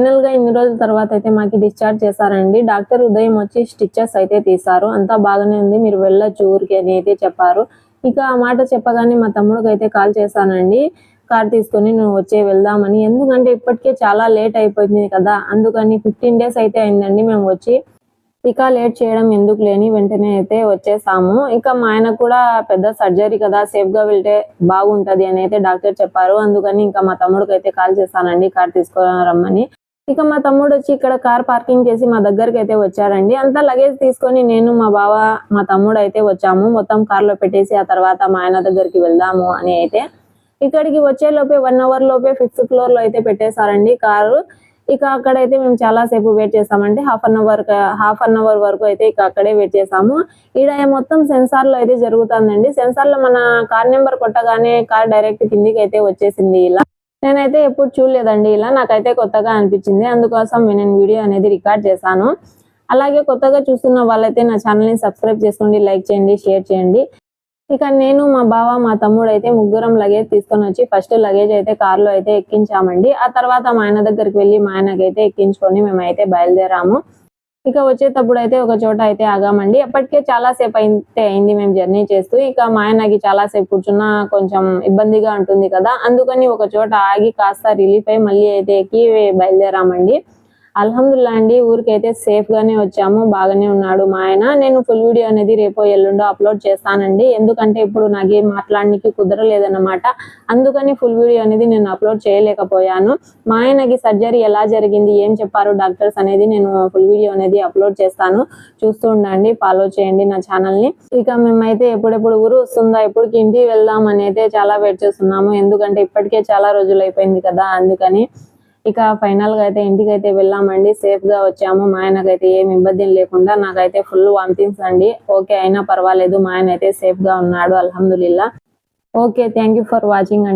Final గా ఇన్ని రోజుల తర్వాత అయితే మాకు డిశ్చార్జ్ చేశారండి. డాక్టర్ ఉదయం వచ్చి స్టిచెస్ అయితే తీశారు. అంతా బాగానే ఉంది, మీరు వెళ్ళొచ్చు ఊరికి అని అయితే చెప్పారు. ఇక ఆ మాట చెప్పగానే మా తమ్ముడికి అయితే కాల్ చేశానండి, కార్ తీసుకొని నువ్వు వచ్చే వెళ్దామని. ఎందుకంటే ఇప్పటికే చాలా లేట్ అయిపోయింది కదా, అందుకని 15 days అయితే అయిందండి మేము వచ్చి. ఇక లేట్ చేయడం ఎందుకు లేని వెంటనే అయితే వచ్చేసాము. ఇక మా ఆయన కూడా పెద్ద సర్జరీ కదా, సేఫ్ గా వెళ్తే బాగుంటది అని అయితే డాక్టర్ చెప్పారు. అందుకని ఇంకా మా తమ్ముడికి అయితే కాల్ చేశానండి, కార్ తీసుకురమ్మని. ఇక మా తమ్ముడు వచ్చి ఇక్కడ కార్ పార్కింగ్ చేసి మా దగ్గరికి అయితే వచ్చారండి. అంతా లగేజ్ తీసుకొని నేను, మా బావ, మా తమ్ముడు అయితే వచ్చాము. మొత్తం కార్ లో పెట్టేసి ఆ తర్వాత మా ఆయన దగ్గరికి వెళ్దాము అని అయితే ఇక్కడికి వచ్చే లోపే 1 hour లోపే 5th floor లో అయితే పెట్టేశారండి కారు. ఇక అక్కడైతే మేము చాలా సేపు వెయిట్ చేసామంటే హాఫ్ అన్ అవర్ వరకు అయితే ఇక అక్కడే వెయిట్ చేసాము. ఈడ మొత్తం సెన్సార్ లో అయితే జరుగుతుందండి. సెన్సార్ లో మన కార్ నెంబర్ కొట్టగానే కార్ డైరెక్ట్ కిందికి అయితే వచ్చేసింది. ఇలా నేనైతే ఎప్పుడు చూడలేదండి, ఇలా నాకైతే కొత్తగా అనిపించింది. అందుకోసం నేను వీడియో అనేది రికార్డ్ చేశాను. అలాగే కొత్తగా చూస్తున్న వాళ్ళైతే నా ఛానల్ ని సబ్స్క్రైబ్ చేసుకోండి, లైక్ చేయండి, షేర్ చేయండి. ఇక నేను, మా బావ, మా తమ్ముడు అయితే ముగ్గురం లగేజ్ తీసుకొని వచ్చి ఫస్ట్ లగేజ్ అయితే కార్ లో అయితే ఎక్కించామండి. ఆ తర్వాత మా ఆయన దగ్గరికి వెళ్ళి మా ఆయనకైతే ఎక్కించుకొని మేమైతే బయలుదేరాము. ఇక వచ్చేటప్పుడు అయితే ఒక చోట అయితే ఆగామండి. అప్పటికే చాలా సేపు అయితే అయింది మేము జర్నీ చేస్తూ. ఇక మా ఆయనకి చాలా సేపు కూర్చున్నా కొంచెం ఇబ్బందిగా ఉంటుంది కదా, అందుకని ఒక చోట ఆగి కాస్త రిలీఫ్ అయి మళ్ళీ అయితే ఎక్కి బయలుదేరామండి. అల్హమ్దుల్లా అండి, ఊరికైతే సేఫ్ గానే వచ్చాము. బాగానే ఉన్నాడు మా ఆయన. నేను ఫుల్ వీడియో అనేది రేపో ఎల్లుండో అప్లోడ్ చేస్తానండి. ఎందుకంటే ఇప్పుడు నాకేం మాట్లాడడానికి కుదరలేదన్నమాట. అందుకని ఫుల్ వీడియో అనేది నేను అప్లోడ్ చేయలేకపోయాను. మా ఆయనకి సర్జరీ ఎలా జరిగింది, ఏం చెప్పారు డాక్టర్స్ అనేది నేను ఫుల్ వీడియో అనేది అప్లోడ్ చేస్తాను. చూస్తూ ఉండండి, ఫాలో చేయండి నా ఛానల్ ని. ఇక మేమైతే ఎప్పుడెప్పుడు ఊరు వస్తుందా, ఎప్పటికి ఇంటికి వెళ్దాం అని అయితే చాలా వెయిట్ చేస్తున్నాము. ఎందుకంటే ఇప్పటికే చాలా రోజులు అయిపోయింది కదా, అందుకని. ఇక ఫైనల్ గా అయితే ఇంటికి అయితే వెళ్ళామండి. సేఫ్ గా వచ్చాము. మా ఆయనకైతే ఏమి ఇబ్బంది లేకుండా. నాకైతే ఫుల్ వామిటింగ్స్ అండి. ఓకే అయినా పర్వాలేదు, మా ఆయన అయితే సేఫ్ గా ఉన్నాడు, అల్హమ్దులిల్లా. Okay, thank you for watching అండి.